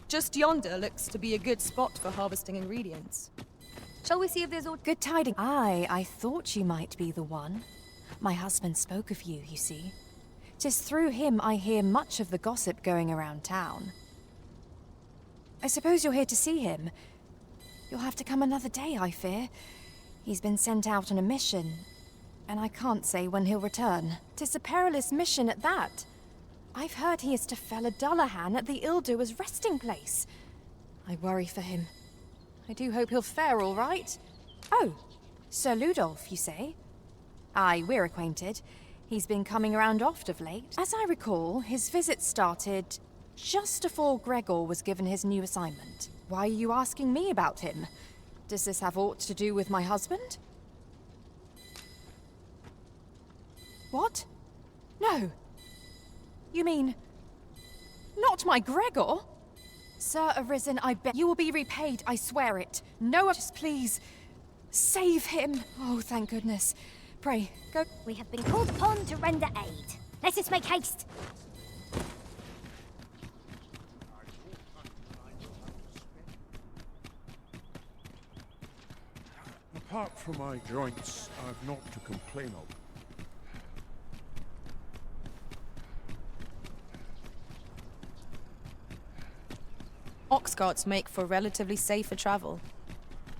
Just yonder looks to be a good spot for harvesting ingredients. Shall we see if there's all— Good tidings. Aye, I thought you might be the one. My husband spoke of you, you see. 'Tis through him I hear much of the gossip going around town. I suppose you're here to see him. You'll have to come another day, I fear. He's been sent out on a mission, and I can't say when he'll return. 'Tis a perilous mission at that. I've heard he is to fell a Dullahan at the Ill-Doer's resting place. I worry for him. I do hope he'll fare all right. Oh, Sir Ludolf, you say? Aye, we're acquainted. He's been coming around oft of late. As I recall, his visit started just before Gregor was given his new assignment. Why are you asking me about him? Does this have aught to do with my husband? What? No. You mean, not my Gregor? Sir Arisen, I beg you will be repaid, I swear it. No, just please, save him. Oh, thank goodness. Pray, go. We have been called upon to render aid. Let us make haste. Apart from my joints, I've naught to complain of. Ox carts make for relatively safer travel.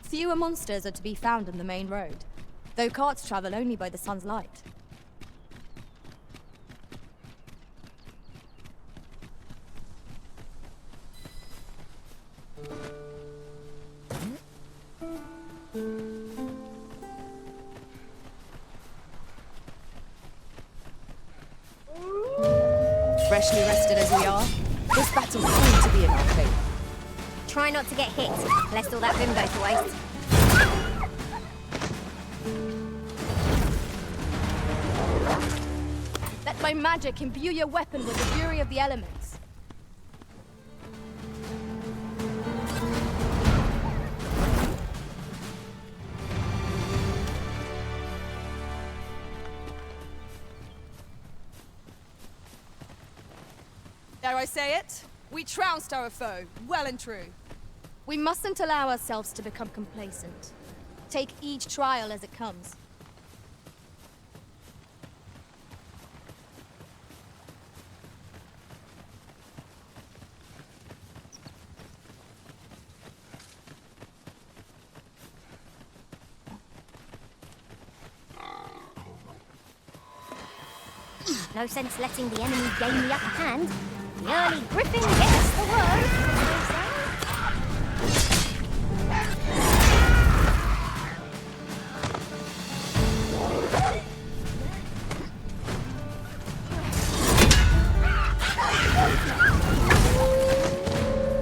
Fewer monsters are to be found on the main road, though carts travel only by the sun's light. Freshly rested as we are, this battle seems to be in our favour. Try not to get hit, lest all that vim go to waste. Let my magic imbue your weapon with the fury of the elements. Dare I say it? We trounced our foe, well and true. We mustn't allow ourselves to become complacent. Take each trial as it comes. No sense letting the enemy gain the upper hand. The early griffin gets the word.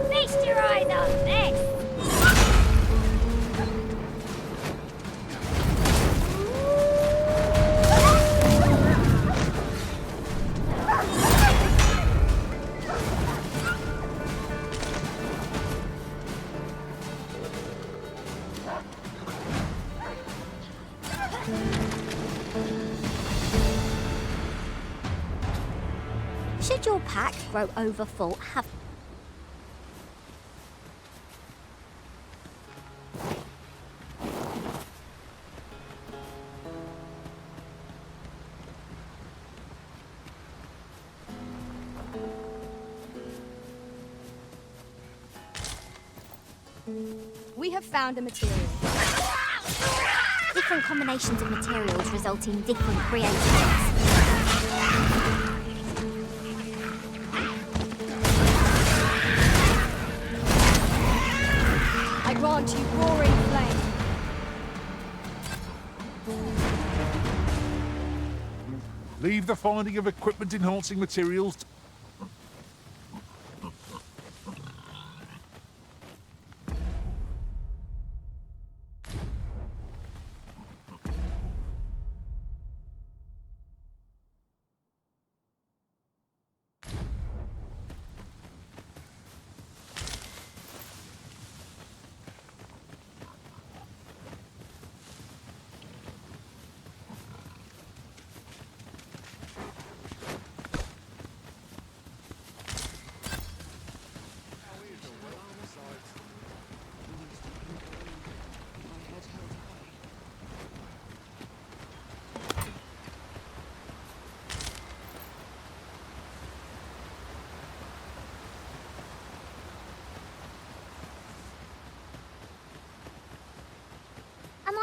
Feast your eyes on this. Should your pack grow overfull, have We have found a material. different combinations of materials result in different creations. I grant you roaring flame. Leave the finding of equipment-enhancing materials.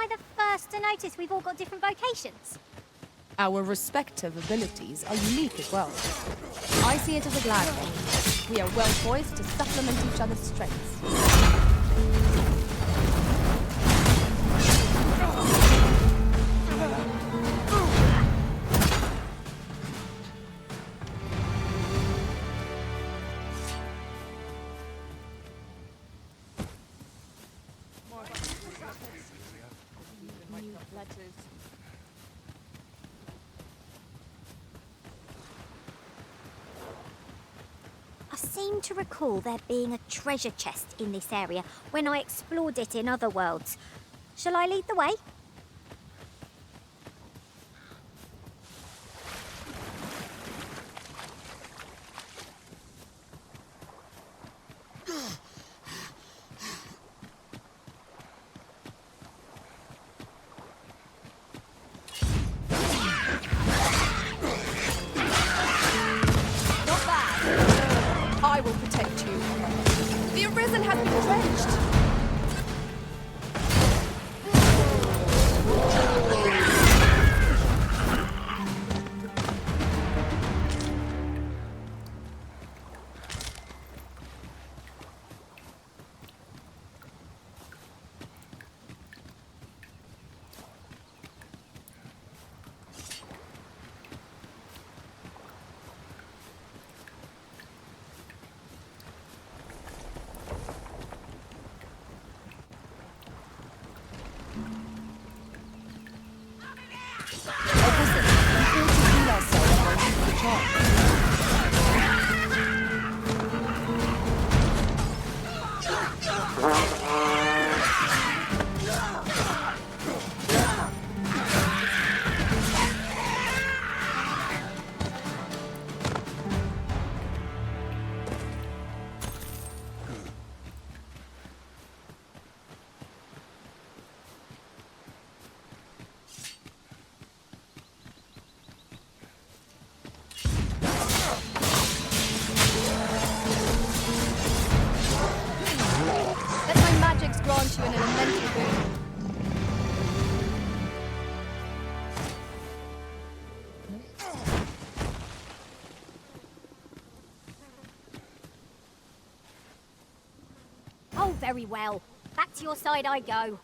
I the first to notice we've all got different vocations? Our respective abilities are unique as well. I see it as a glad thing. We are well poised to supplement each other's strengths. I seem to recall there being a treasure chest in this area when I explored it in other worlds. Shall I lead the way? I will protect you. The Arisen has been drenched. Grant you an elemental boon. Oh, very well. Back to your side I go.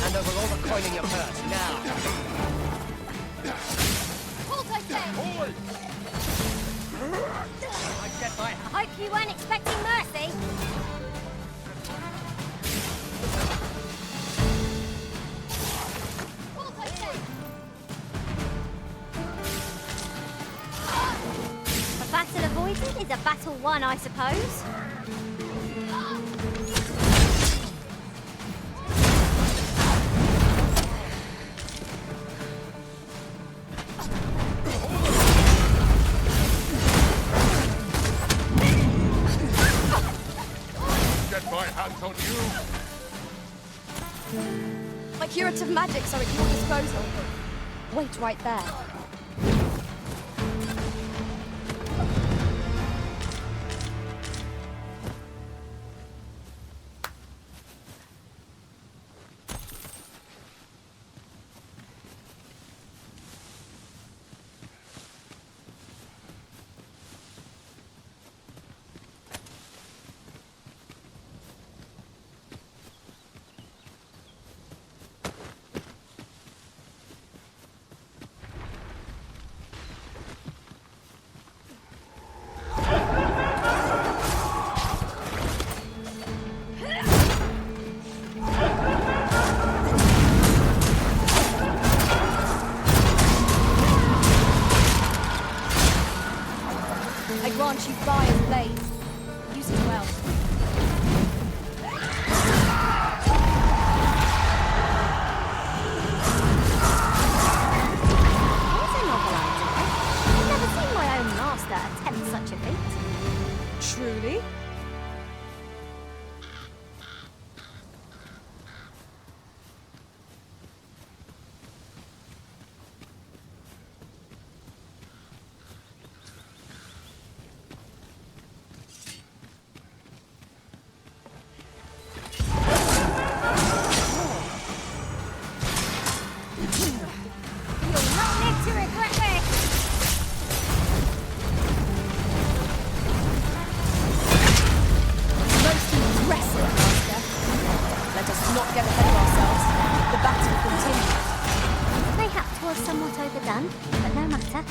Hand over all the coin in your purse, now! Hold, I say! I get my... I hope you weren't expecting mercy. Hold, I say! A battle avoided is a battle won, I suppose. My hands on you! My curative magics are at your disposal. Wait right there. get ahead of ourselves. The battle continues. Mayhaps was somewhat overdone, but no matter.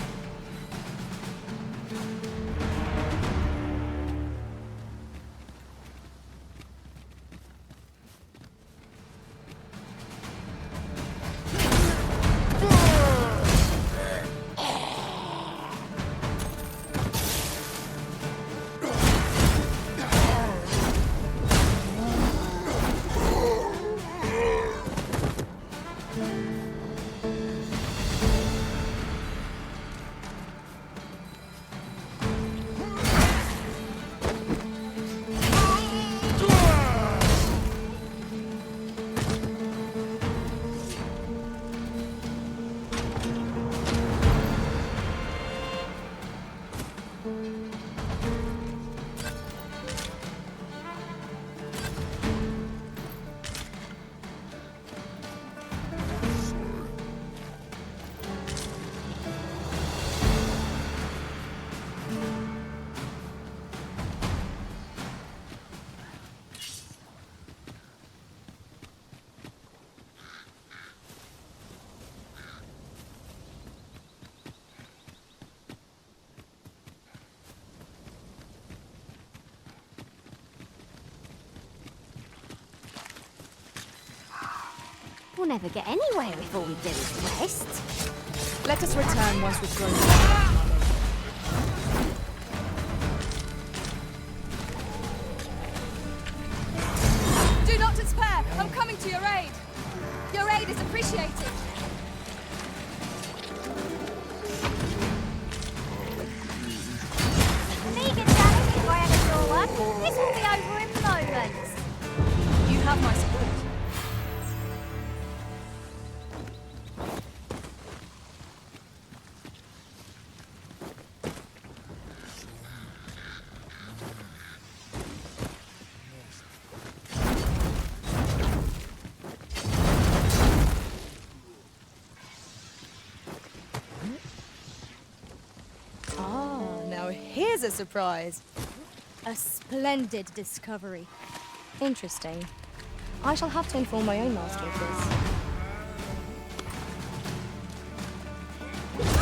We'll never get anywhere if all we do is rest. Let us return once we've grown. Do not despair! I'm coming to your aid! Your aid is appreciated! Meager challenge if I ever saw one. This will be over in moments. You have my support. Here's a surprise. A splendid discovery. Interesting. I shall have to inform my own master of this.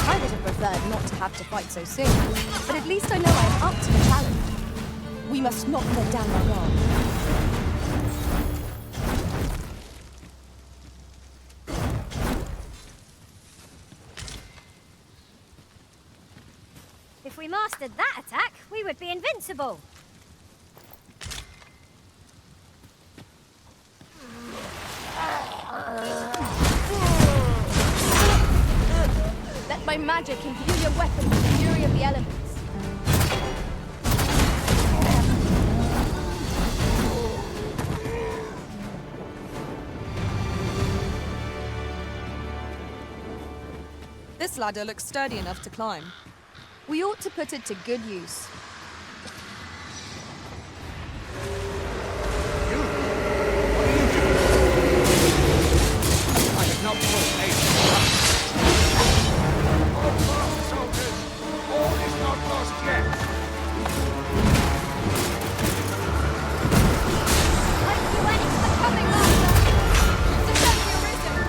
I would have preferred not to have to fight so soon, but at least I know I am up to the challenge. We must not let down our guard. If we mastered that attack, we would be invincible. Let my magic imbue your weapon with the fury of the elements. This ladder looks sturdy enough to climb. We ought to put it to good use. I have not pulled a Soldiers, all is not lost yet. Like you any for coming, master. Defend your risen!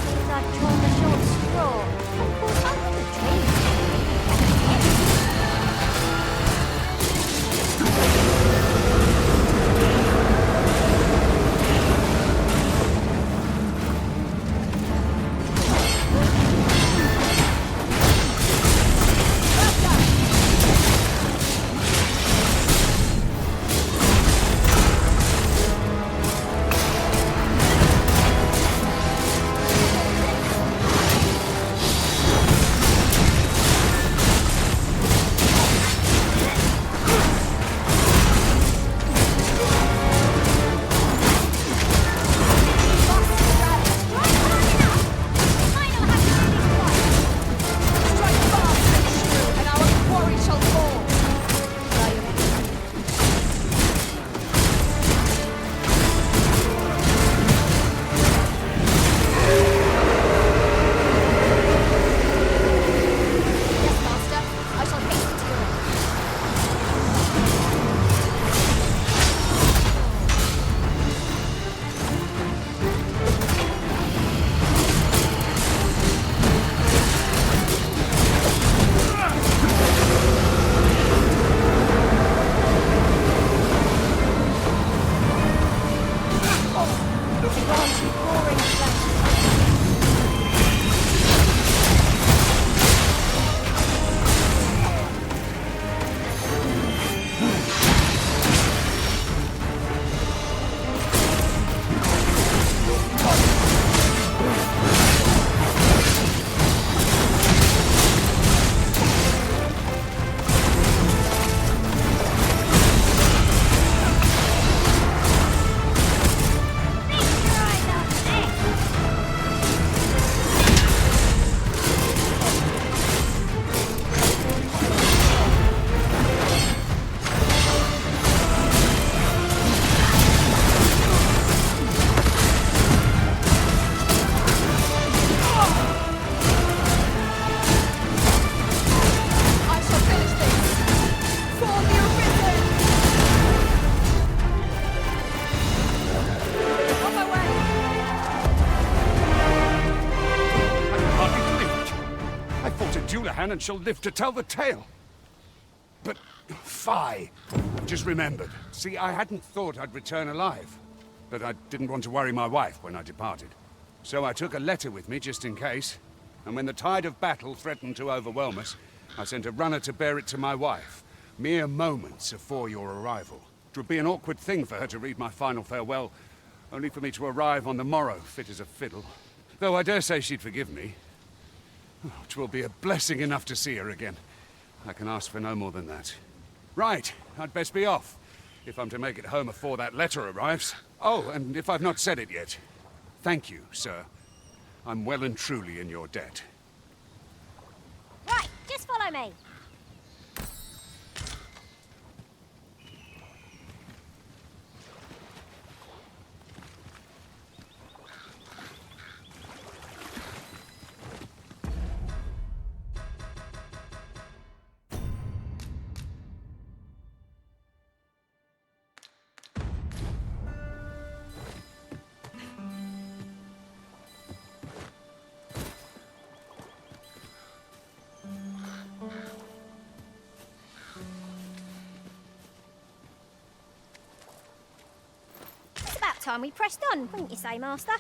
Seems I've drawn the short straw. Of course, I wouldn't change. man and shall live to tell the tale. But, fie! Just remembered. See, I hadn't thought I'd return alive. But I didn't want to worry my wife when I departed. So I took a letter with me just in case. And when the tide of battle threatened to overwhelm us, I sent a runner to bear it to my wife, mere moments afore your arrival. It would be an awkward thing for her to read my final farewell, only for me to arrive on the morrow, fit as a fiddle. Though I dare say she'd forgive me. 'Twill be a blessing enough to see her again. I can ask for no more than that. Right, I'd best be off, if I'm to make it home afore that letter arrives. Oh, and if I've not said it yet, thank you, sir. I'm well and truly in your debt. Right, just follow me. It's about time we pressed on, wouldn't you say, Master?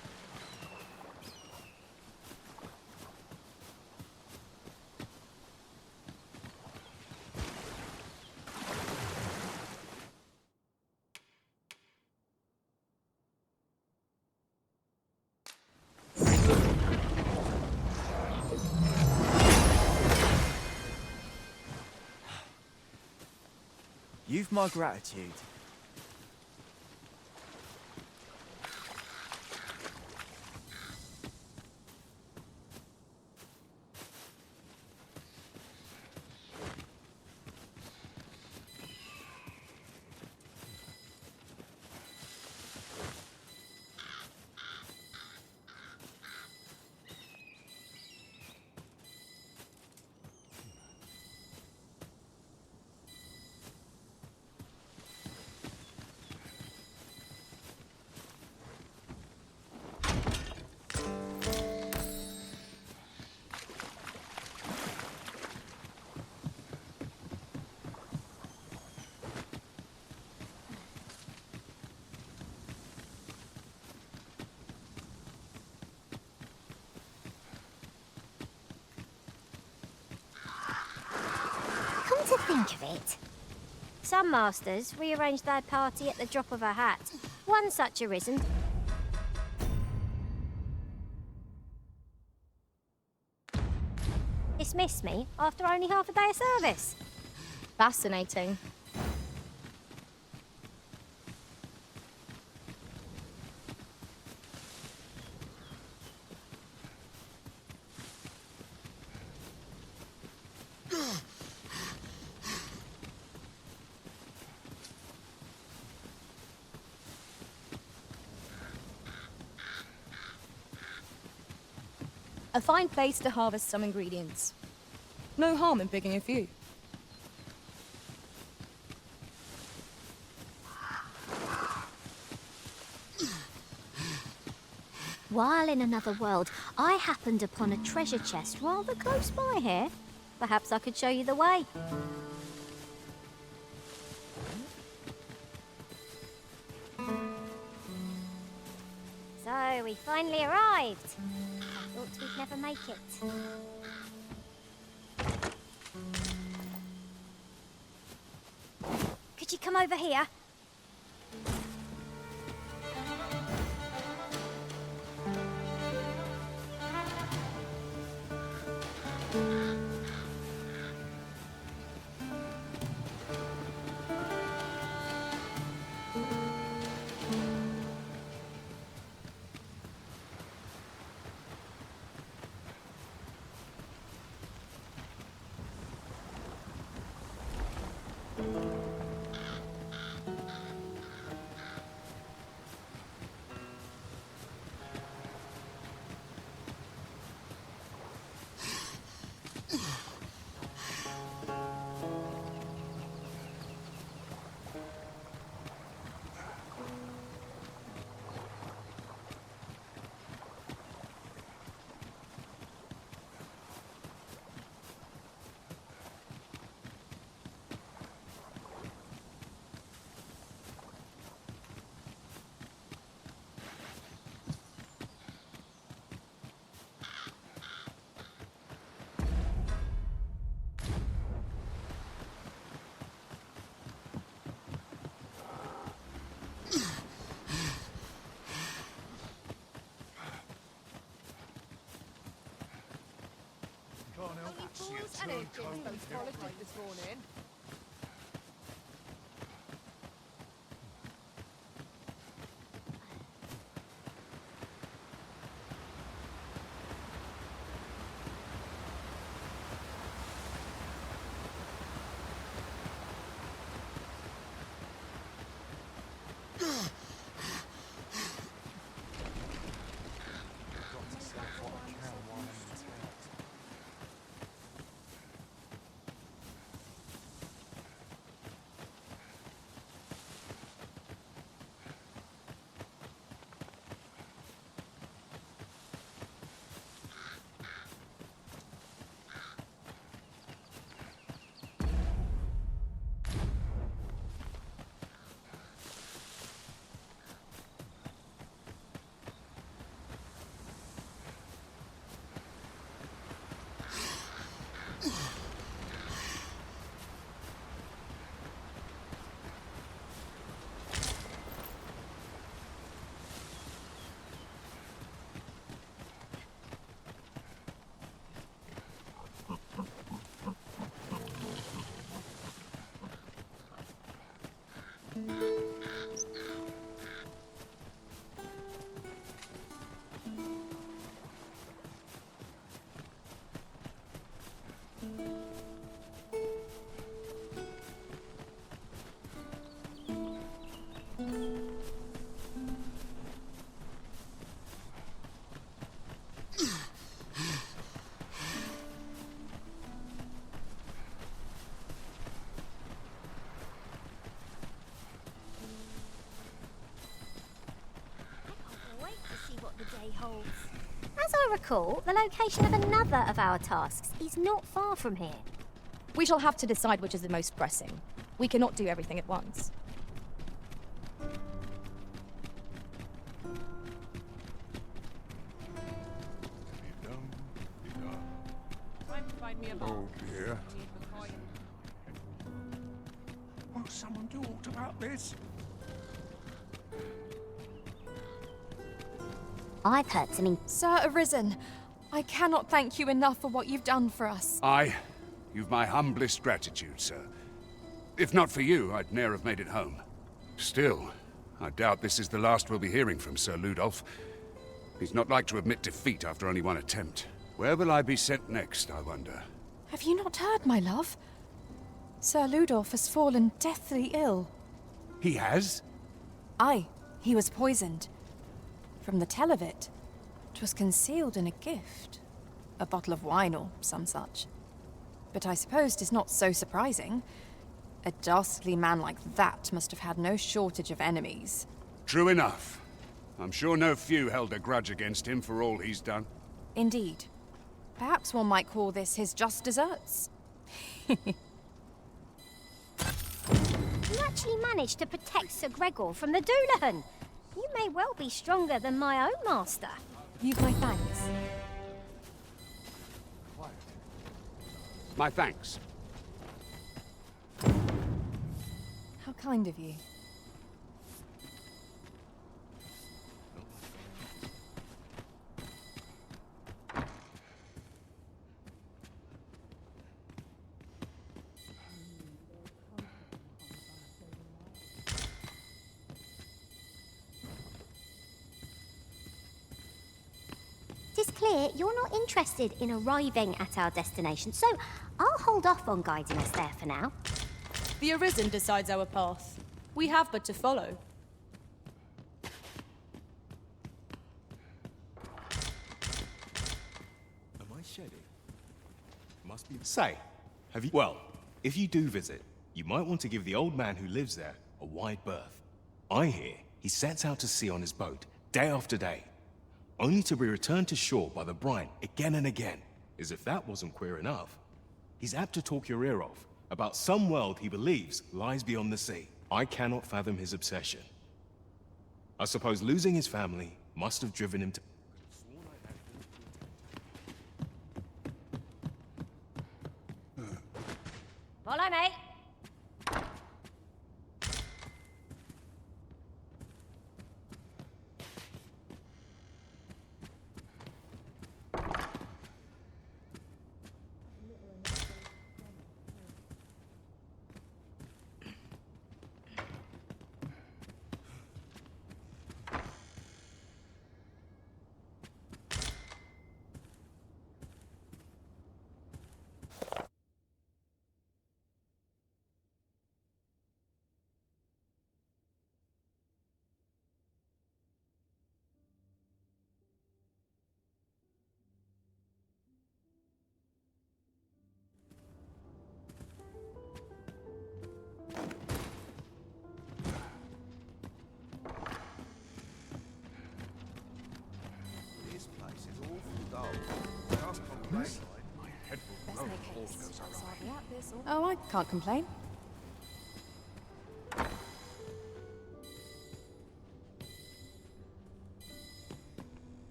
You've my gratitude. Come to think of it, some masters rearrange their party at the drop of a hat. One such arisen. Dismissed me after only half a day of service. Fascinating. A fine place to harvest some ingredients. No harm in picking a few. While in another world, I happened upon a treasure chest rather close by here. Perhaps I could show you the way. So, we finally arrived. I thought we'd never make it. Could you come over here? Anything post-politics this morning. Wait to see what the day holds. As I recall, the location of another of our tasks is not far from here. We shall have to decide which is the most pressing. We cannot do everything at once. Oh dear. Won't someone do aught about this? I've heard some Sir Arisen, I cannot thank you enough for what you've done for us. You've my humblest gratitude, sir. If not for you, I'd ne'er have made it home. Still, I doubt this is the last we'll be hearing from Sir Ludolf. He's not like to admit defeat after only one attempt. Where will I be sent next, I wonder? Have you not heard, my love? Sir Ludolf has fallen deathly ill. He has? Aye, he was poisoned. From the tell of it, 'twas concealed in a gift. A bottle of wine or some such. But I suppose 'tis not so surprising. A dastardly man like that must have had no shortage of enemies. True enough. I'm sure no few held a grudge against him for all he's done. Indeed. Perhaps one might call this his just deserts. You actually managed to protect Sir Gregor from the Dullahan. You may well be stronger than my own master. You've my thanks. My thanks. How kind of you. It's clear you're not interested in arriving at our destination, so I'll hold off on guiding us there for now. The Arisen decides our path. We have but to follow. Am I shedding? Must be. Say, have you. Well, if you do visit, you might want to give the old man who lives there a wide berth. I hear he sets out to sea on his boat, day after day, only to be returned to shore by the brine again and again. As if that wasn't queer enough. He's apt to talk your ear off about some world he believes lies beyond the sea. I cannot fathom his obsession. I suppose losing his family must have driven him to... Follow me. place. Oh, I can't complain.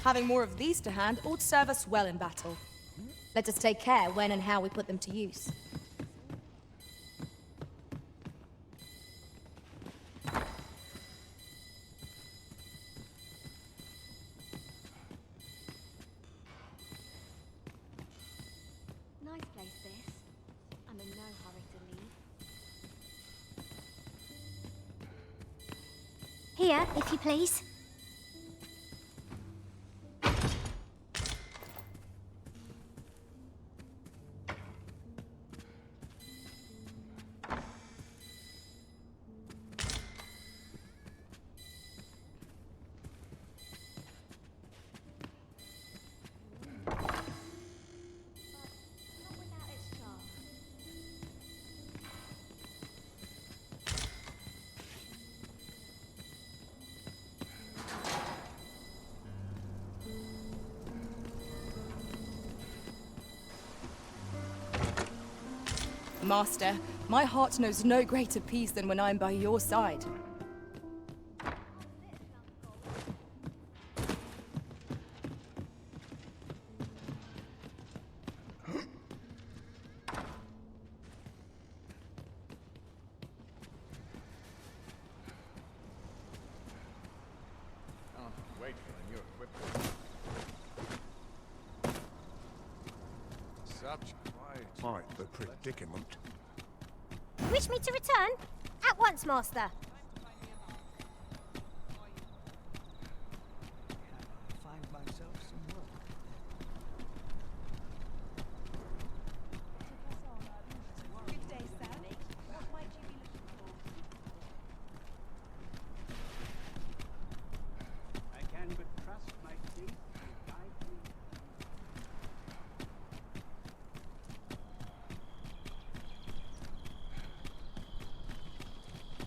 Having more of these to hand ought serve us well in battle. Let us take care when and how we put them to use. Nice place, this. I'm in no hurry to leave. Here, if you please. Master, my heart knows no greater peace than when I am by your side. Wait for the new equipment. Such quite the predicament. Wish me to return? At once, Master. Find myself some work. I can but trust my faith will guide me.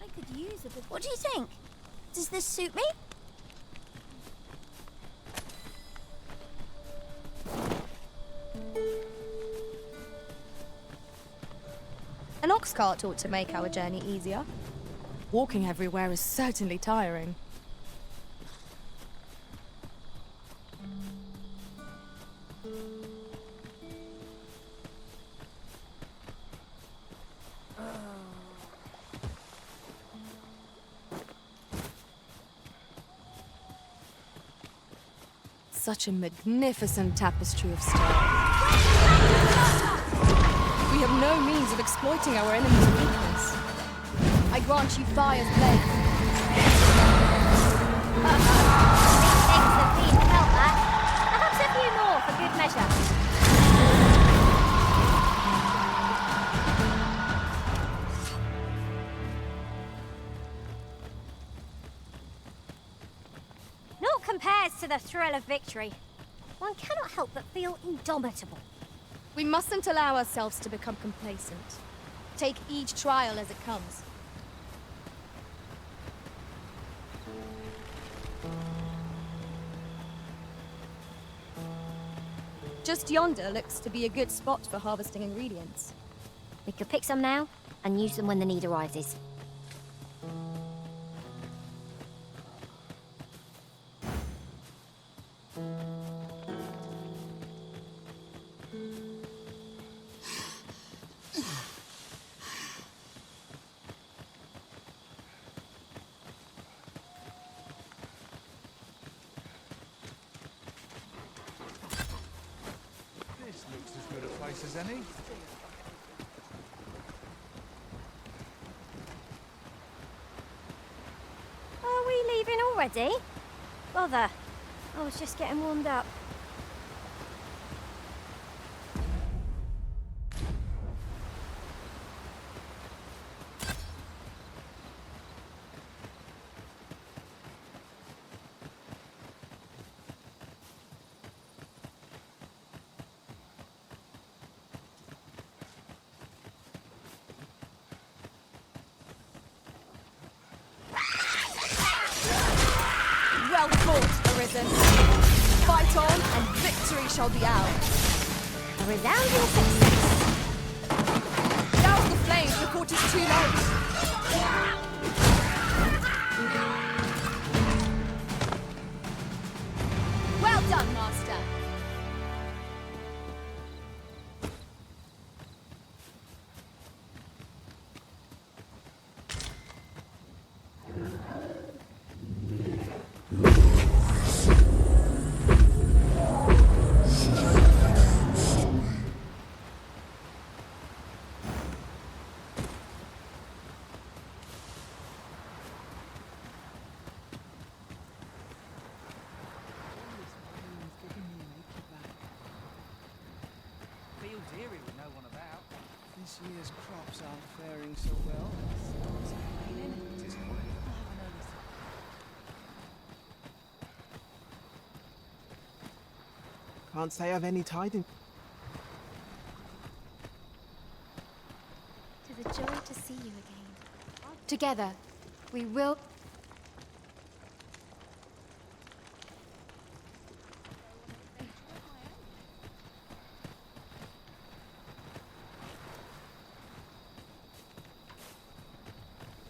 I could use a bit. What do you think? Does this suit me? An ox cart ought to make our journey easier. Walking everywhere is certainly tiring. Such a magnificent tapestry of stone. We have no means of exploiting our enemy's weakness. I grant you fire's blade. Things have been felt that. Perhaps a few more for good measure. Naught compares to the thrill of victory. One cannot help but feel indomitable. We mustn't allow ourselves to become complacent. Take each trial as it comes. Just yonder looks to be a good spot for harvesting ingredients. We could pick some now and use them when the need arises. This looks as good a place as any. Are we leaving already? Bother. I was just getting warmed up. Hell the fort, Arisen. Fight on, and victory shall be ours. A resounding success. Douse the flames before 'tis too late. Well done, Master. This year's crops aren't faring so well. Can't say I've any tidings. To the joy to see you again. Together, we will...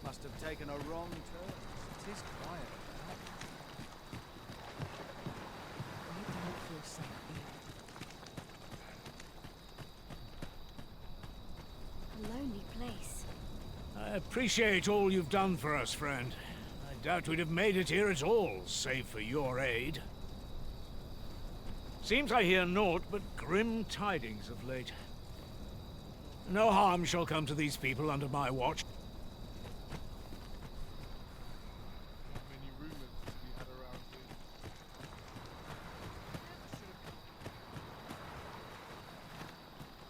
Must have taken a wrong turn. It is quiet. I don't feel safe here. A lonely place. I appreciate all you've done for us, friend. I doubt we'd have made it here at all, save for your aid. Seems I hear naught but grim tidings of late. No harm shall come to these people under my watch.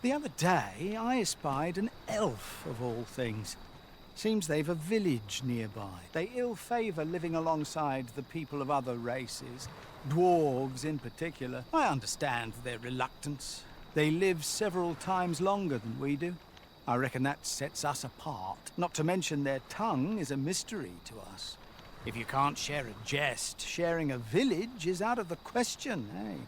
The other day, I espied an elf, of all things. Seems they've a village nearby. They ill favour living alongside the people of other races, dwarves in particular. I understand their reluctance. They live several times longer than we do. I reckon that sets us apart. Not to mention their tongue is a mystery to us. If you can't share a jest, sharing a village is out of the question, eh?